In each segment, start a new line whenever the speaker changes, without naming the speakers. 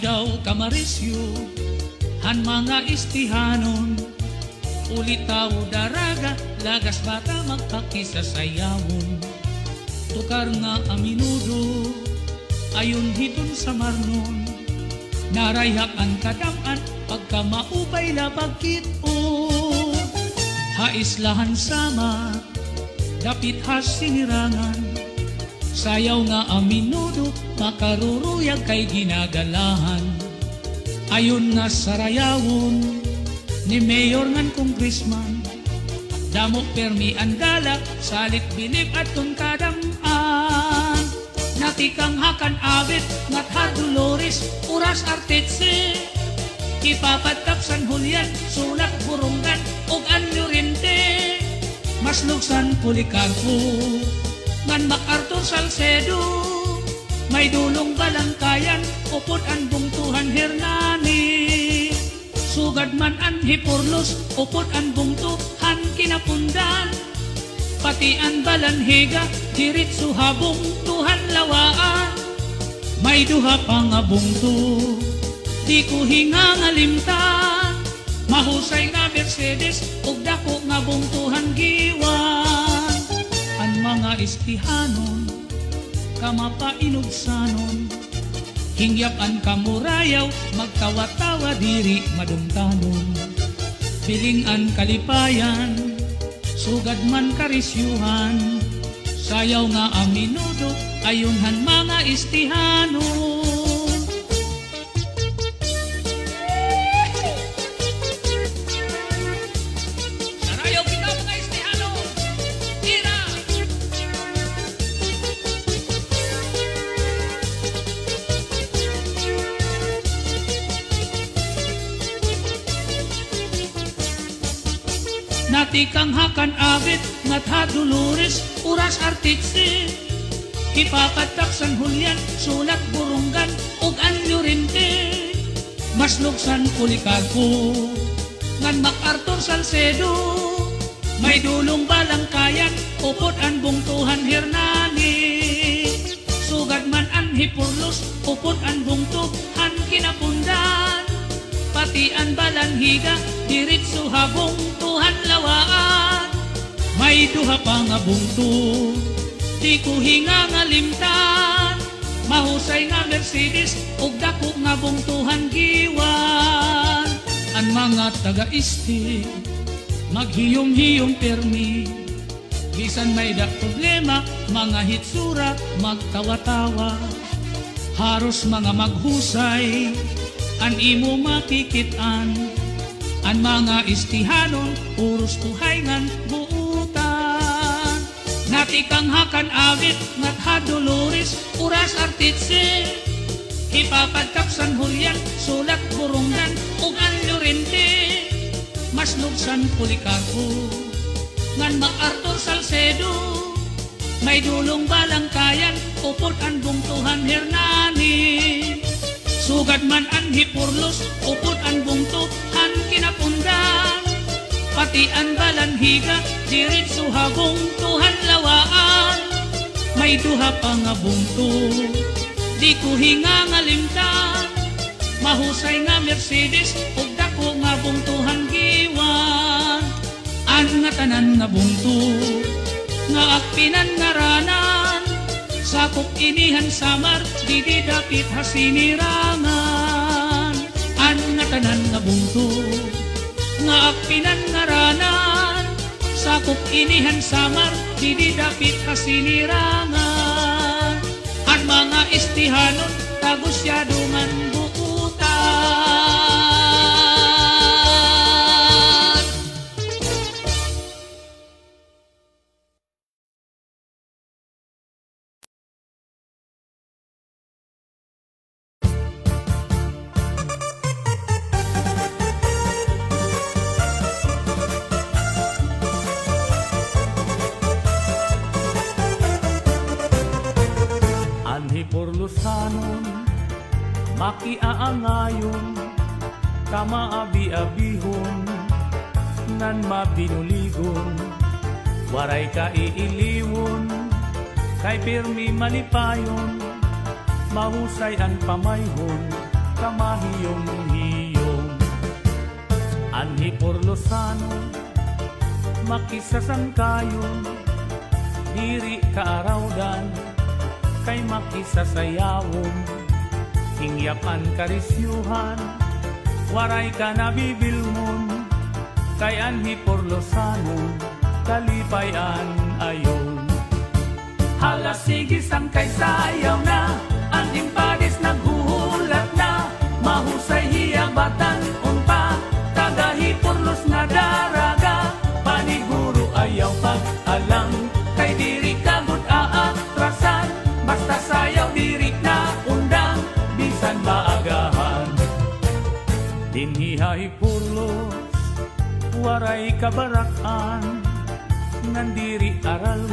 daw kamarisyo, han mga istihanon, ulitaw daraga, lagas bata magpakisasayawon. Tukar nga aminudo, ayon hiton sa marnon, narayhak ang kadaman, pagka maupay labagkit o. Haislahan sama, dapit has sinirangan, sayaw nga aminudo, makaruruyag kay ginagalahan. Ayon nga sarayawon, ni Mayor ngan Congressman, damo permi andala, salit bilib at kadam-an. Natikang hakan abit, ngat Dolores, uras artetse, ipapatak San Julian, sulak burungan, og anyo rinte, maslugsan Policarpo, ngan MacArthur Salcedo, may dulong balangkayan, upod ang bungtuhan Hernani. Sugad man an Hipurlos, upod ang bungtuhan Kinapundan, pati ang Balanhiga, diritso habong tuhan lawaan. May duha pa nga bungto, di ko hinga nga limtan, mahusay nga Mercedes, ug dako nga bungtuhan giwan. Ang mga istihanon, kamapainugsanon, hingyap ang kamurayaw, magtawa-tawa diri madumtanon. Piling ang kalipayan, sugad man karisyuhan, sayaw nga aminudo, ayunhan mga istihanon. Natikang hakan abit, ngat Dolores, uras artitse, ipapatak San Julian, sulak burunggan, ug anyo rinte, maslugsan Policarpo, ngan MacArthur Salcedo, may dulong balangkayan, upod ang bungtuhan Hernani. Sugad man ang Hipurlos, upod ang bungtuhan Kinapundan, pati ang Balanhiga, diritso habong tuhan lawaan. May duha pa nga bungto, di ko hinga nga limtan, mahusay nga Mercedes, ug dako nga bungtuhan giwan. Ang mga taga-isti, maghiyom-hiyom permi, bisan may da problema, mga hitsura, magtawa-tawa, haros mga maghusay, an imo makikitan. Ang mga istihanon, uros tuhayngan buutan. Natikang hakan awit, ngat Dolores, uras artitse, ipapadkap San Julian, sulak burungan, ug anyo rinte, maslugsan Policarpo, ngan MacArthur Salcedo, may dulong balangkayan, upod ang bungtuhan Hernani. Sugad man ang Hipurlos, upod ang bungtuhan Kinapundan, pati ang Balanhiga, diritso habong tuhan lawaan. May duha pa nga bungto, di ko hinga nga limtan, mahusay nga Mercedes, ug dako nga bungtuhan giwan. Ang nga tanan nga bungto, nga akpinan nga ranan, sakop inihan samar, di dapit hasinirangan. An nga tanan nga bungto, nga akpinan nga ranan, sakop inihan samar, di dapit hasinirangan. An mga istihanon, tagusyado man buutan.
Porlusanon, makiaangayon, kamaabi-abihon, nan mabinuligon, waray ka iiliwon, kay pirmi malipayon, mahusay ang pamayhon, kamahiyong-hiyong. Anhi Porlosano, makisasangkayon, diri kaarawdan, kay makisasayawon, hingyapan karisyuhan, waray ka nabibilmon, kay Anhi Porlosano, kalipayan ayon. Hala sige sangkay sayaw na, ang impadis naghuhulat na, mahusay hiyabatan unpa, tagahi Porlos na daraga, paniguro ayaw pag-alang, kay diri kagud aatrasan, basta sayaw diri na undang, bisan maagahan. Dinhihay Porlos, waray kabarakan, nandiri aral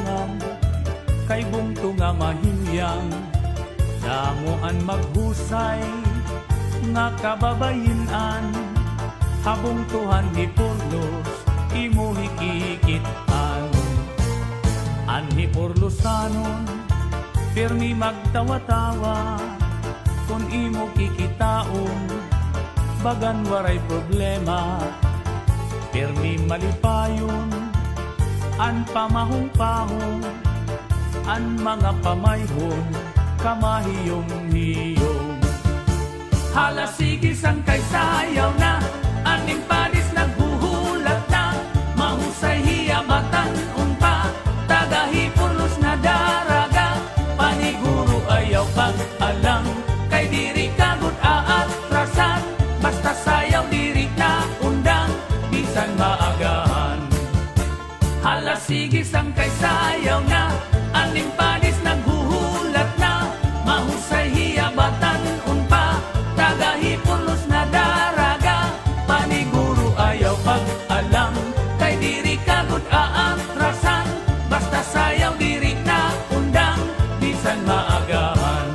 kay bungto nga mahinyang, damuan maghusay nga kababayinan, habong tuhan ni Porlos imo hikikitan. Anhi Porlosanon, pirmi magtawa-tawa, kung imo kikitaon, bagan waray problema, pirmi malipayon, an pamahong-pahong, an mga pamayhong, kamahiyong-hiyong. Hala sige sangkay sayaw na, aning padis naghuhulat na, mahusay hiyabatan unpa, tagahi Porlos na daraga, paniguro ayaw pag-alang, kay diri kagud aatrasan, basta sayaw diri na undang, bisan maagahan. Hala sige sangkay sayaw na, aning padis naghuhulat na, mahusay hiyabatan unpa, tagahi Porlos na daraga, paniguro ayaw pag-alam, kay diri kagud aatrasan, basta sayaw diri na undang, bisan maagahan.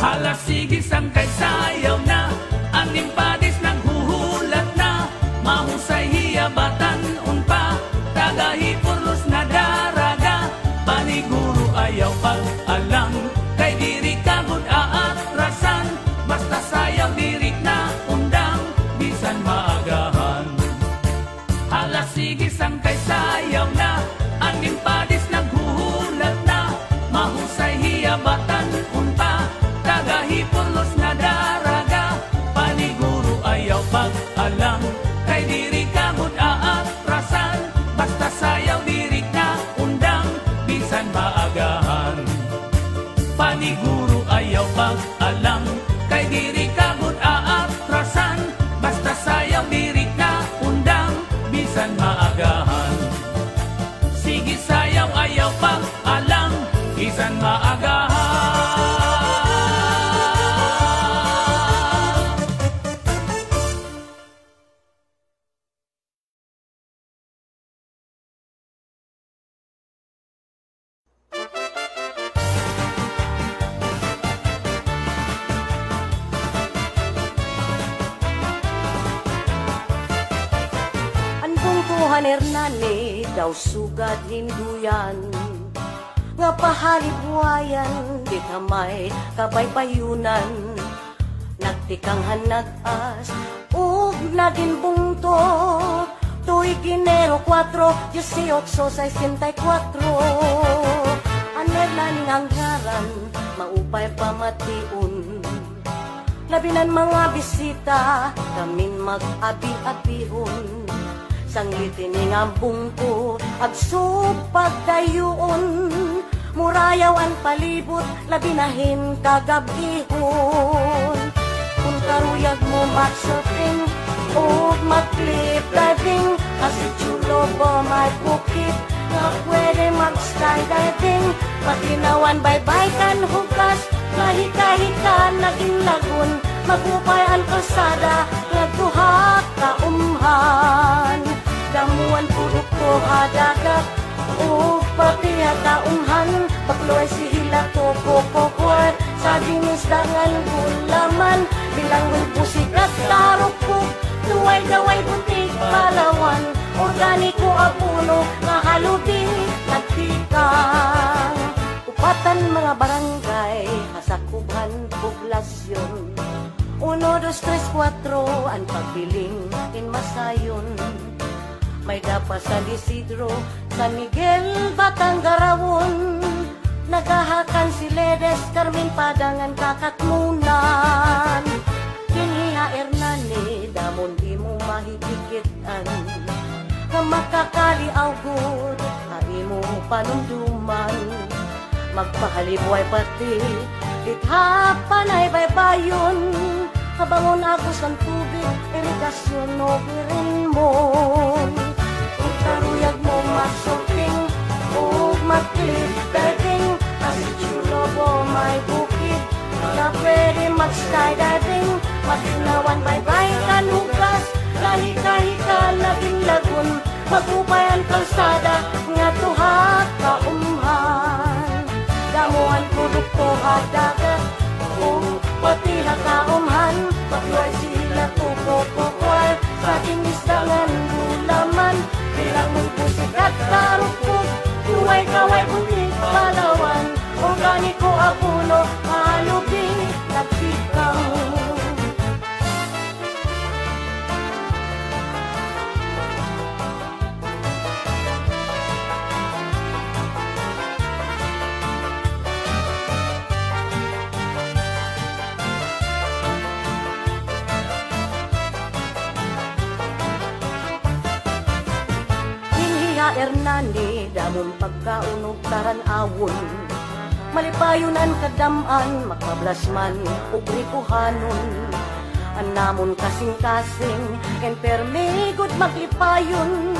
Hala sige sangkay sayaw na, aning padis naghuhulat na, mahusay hiyabatan unpa, tagahi Porlos na daraga, paniguro ayaw pag-alang, kay diri kagud aatrasan, basta sayaw diri na undang, bisan maagahan. Hala sige sangkay sayaw na, aning padis naghuhulat na, mahusay hiyabatan unpa, tagahi Porlos na daraga, paniguro ayaw pag-alang, kay diri kagud aatrasan, basta sayaw diri na undang, bisan maagahan. Paniguro ayaw pag-alang, kay diri kagud aatrasan, basta sayaw diri na undang, bisan maagahan. Sige sayaw ayaw pag-alang, bisan maagahan.
Juan Hernani daw sugad hinduyan, nga pahalibuayan di kamay kabaybayunan, nagtikang hanag-as ug naging bungto tuig Enero 4, 1864. Ang Hernani ang ngaran maupay pamatiun, labinan mga bisita kamin mag-abi-abihon, sanglitin nga bungko ag supagdayuon, murayaw ang palibot labinahin kagabihon. Kung karuyag mo mag-surfing o mag-cliff diving, kasi chulo ba may bukit nga pwede mag-skydiving, patinawan baybaykan hukas, kahika-hika naging lagun, magupay ang kalsada nagduha kaumhan, damuan purok ko hadagat o kaumhan, bakloy si hila kokokokor, sa dinisdangan gulaman, bilanggoy pusikat tarukok, luway-daway buntik palawan, organiko apuno, nga halubing nagtikang. Upatan mga barangay, kasakubhan poblasyon, 1, 2, 3, 4, ang pagbiling in Masayon. May dapa San Isidro, San Miguel, Batanggarawon, nagahakan si Ledes, Carmen Padangan, Kakatmunan. Kiniha Hernani, damon di mo mahigikitan, nga makakali awgod, hai mo panumduman. Magpahalibuay pati, dithapan ay baybayon, kabangon agos ng tubig, irigasyon o birinmon. Kung karuyag mo mag-shopping, o mag-clip diving, kasi chulo mo may bukid, na pwede mag-skydiving, maginawan baybay kanugas, kahika-hika laging lagun, magubayan kalsada, nga tuha kaumhan. Damuhan produkto hadagat, kung pati hakaumhan, pagluay sila tukok-kokwal, sa tinisdangan gulaman, bilang mong pusikat karukok, tuway-kaway butik palawan, organiko apuno, halubing nagtikang. Hernani, damong pagkaunog taran-awon, malipayunan kadaman, makablasman, ugrikuhanon, anamon kasing-kasing, enpermigod maglipayon,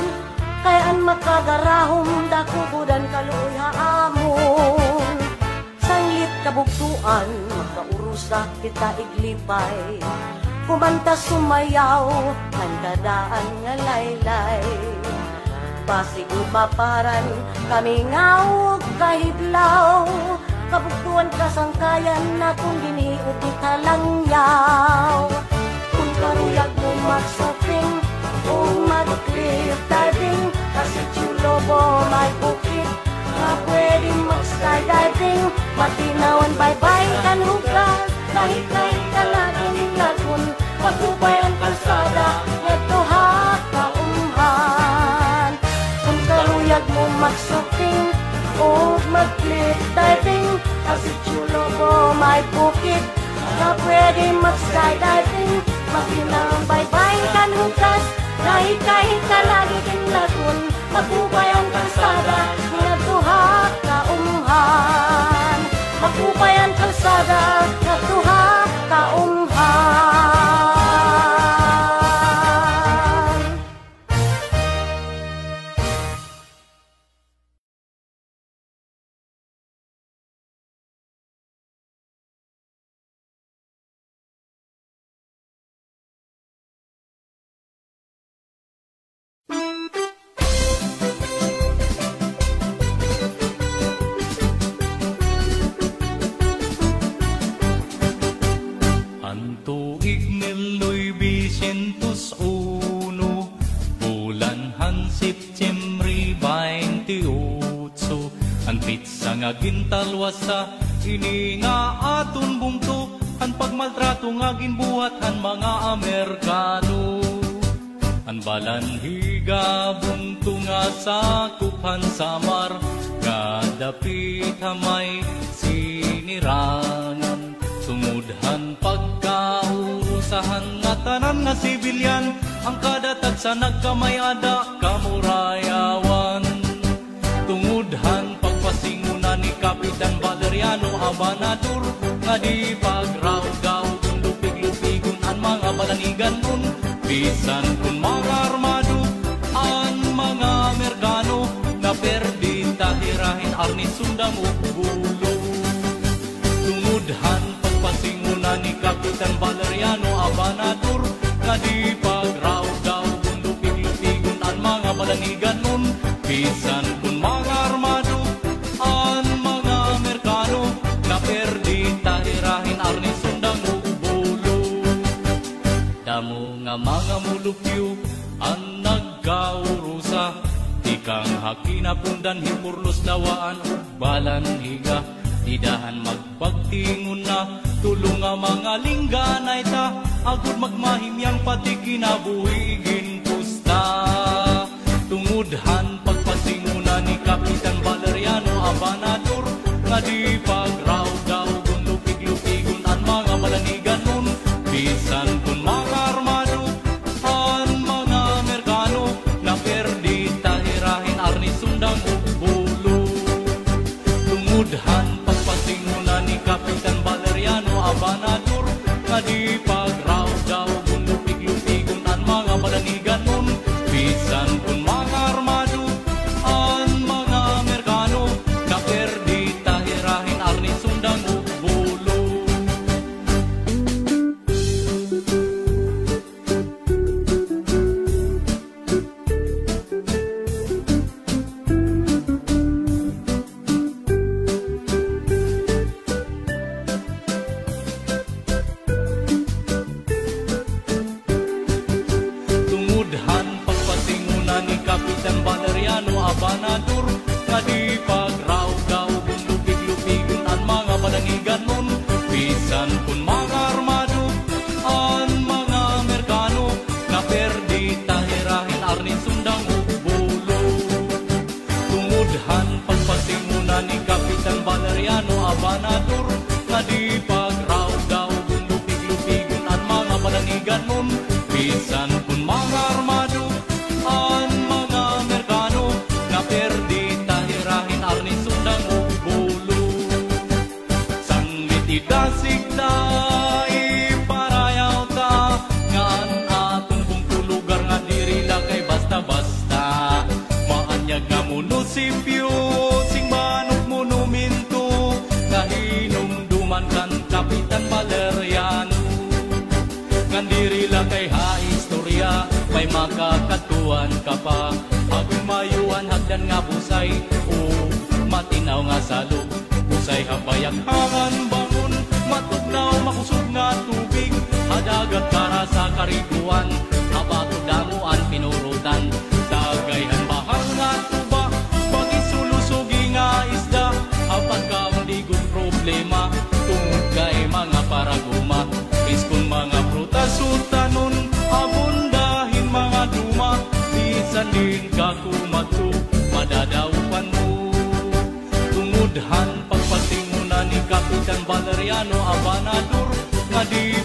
kayaan makagarahom, dakubudan kaluoy haamon. Sanglit kabugtuan, makaurusak kita iglipay, kumanta sumayaw, handadaan nga laylay. Basig upaparan, kami ngawag kahidlaw, kabugtuan kasangkayan na kung diniot di talangyaw. Kung karuyag mo mag-shopping, kung mag-cliff diving, kasi chulo mo may bukid, na pwede mag-skydiving, matinawan baybay kanugas, kahit-kahit ka laging lagun, magubay ang kalsada, eto ha kaumhan. Kung karuyag mo mag-shopping, o mag-cliff diving, kasi chulo mo may bukid, na pwede mag-skydiving, matinang baybay kanugas, kahit-kahit ka laging lagun, magubay ang kalsada, natuha kaumhan. Magubay ang kalsada, natuha kaumhan.
Gintalwasa ini nga aton bungto ang pagmaltrato nga ginbuhat han mga Amerikano. Ang balanhiga bungto nga sakupan samar nga dapit hamay sinirangan. Sumudhan pagkaurusahan nga tanan nga sibilyan, ang kadatag sa nagkamayada kamurayawan. Tungudhan pagpasingunan ni Kapitan Valeriano Abanador, nga di pagraw-gaw kung lupig-lupigon ang mga balanigan nun. Bisan kung mga armado ang mga Amerikano, na perdi tahirahin arni sundang ubulo. Tungudhan pagpasingunan ni Kapitan Valeriano Abanador, nga di pagraw-gaw kung lupig-lupigon ang mga balanigan nun. Bisan kung mga armado ang Tamo nga mga mulupyo ang nagkaurusa, ikang hakinapundan hipurlos lawaan ug balan higa. Idahan magpagtingon na tulong nga mga lingganay ta, agud magmahimyang pati kinabuhi ginpusta. Tungudhan pagpasingunan ni Kapitan Valeriano Abanador, nga di pagraw-daw kung lupig-lupigon ang mga balanigan nun. Bisan kung mga armado ang mga Amerikano, na perdi tahirahin arni sundang ug bulo. Tungudhan pagpasingunan ni Kapitan Valeriano Abanador, nga di pagraw-daw kung lupig-lupigon ang mga balanigan nun. Bisan kung mga armado ang mga Amerikano, na perdi tahirahin arni sundang ug bulo. Tungudhan pagpasingunan ni Kapitan Valeriano Abanador, nga di pagraw-daw kung lupig-lupigon ang mga balanigan nun. Bisan kung mga armado ang mga Amerikano, na perdi tahirahin arni sundang ug bulo. Tungudhan pagpasingunan ni Kapitan Valeriano Abanador, nga di pagraw-daw kung lupig-lupigon ang mga balanigan nun. Bisan kung mga armado ang mga Amerikano, na perdi tahirahin arni sundang ug bulo. Sanggit idasig ta iparayaw ta, nga an aton kung tulugar nga diri lang kay basta-basta. Maanyag nga munisipyo sing manok monumento, kahinumduman kan Kapitan Valeriano. Ngandiri lang kay haistorya, may makakatuan ka pa. Agong mayuan hagdan nga busay, o matinaw nga salog. Busay habayag hangan bangon, matugnaw makusog nga tubig. Hadagat para sa kariguan, abato damuan pinurutan. Dagayhan bahang nga tuba, pagisulusugi nga isda. Apag kaundigon problema, tungod kay mga paraguma. Iskon mga prutas utanon, abundahin mga duma. Bisan din kakumatu, madadawan mo. Tungudhan pagpasingunan ni Kapitan Valeriano Abanador, nga di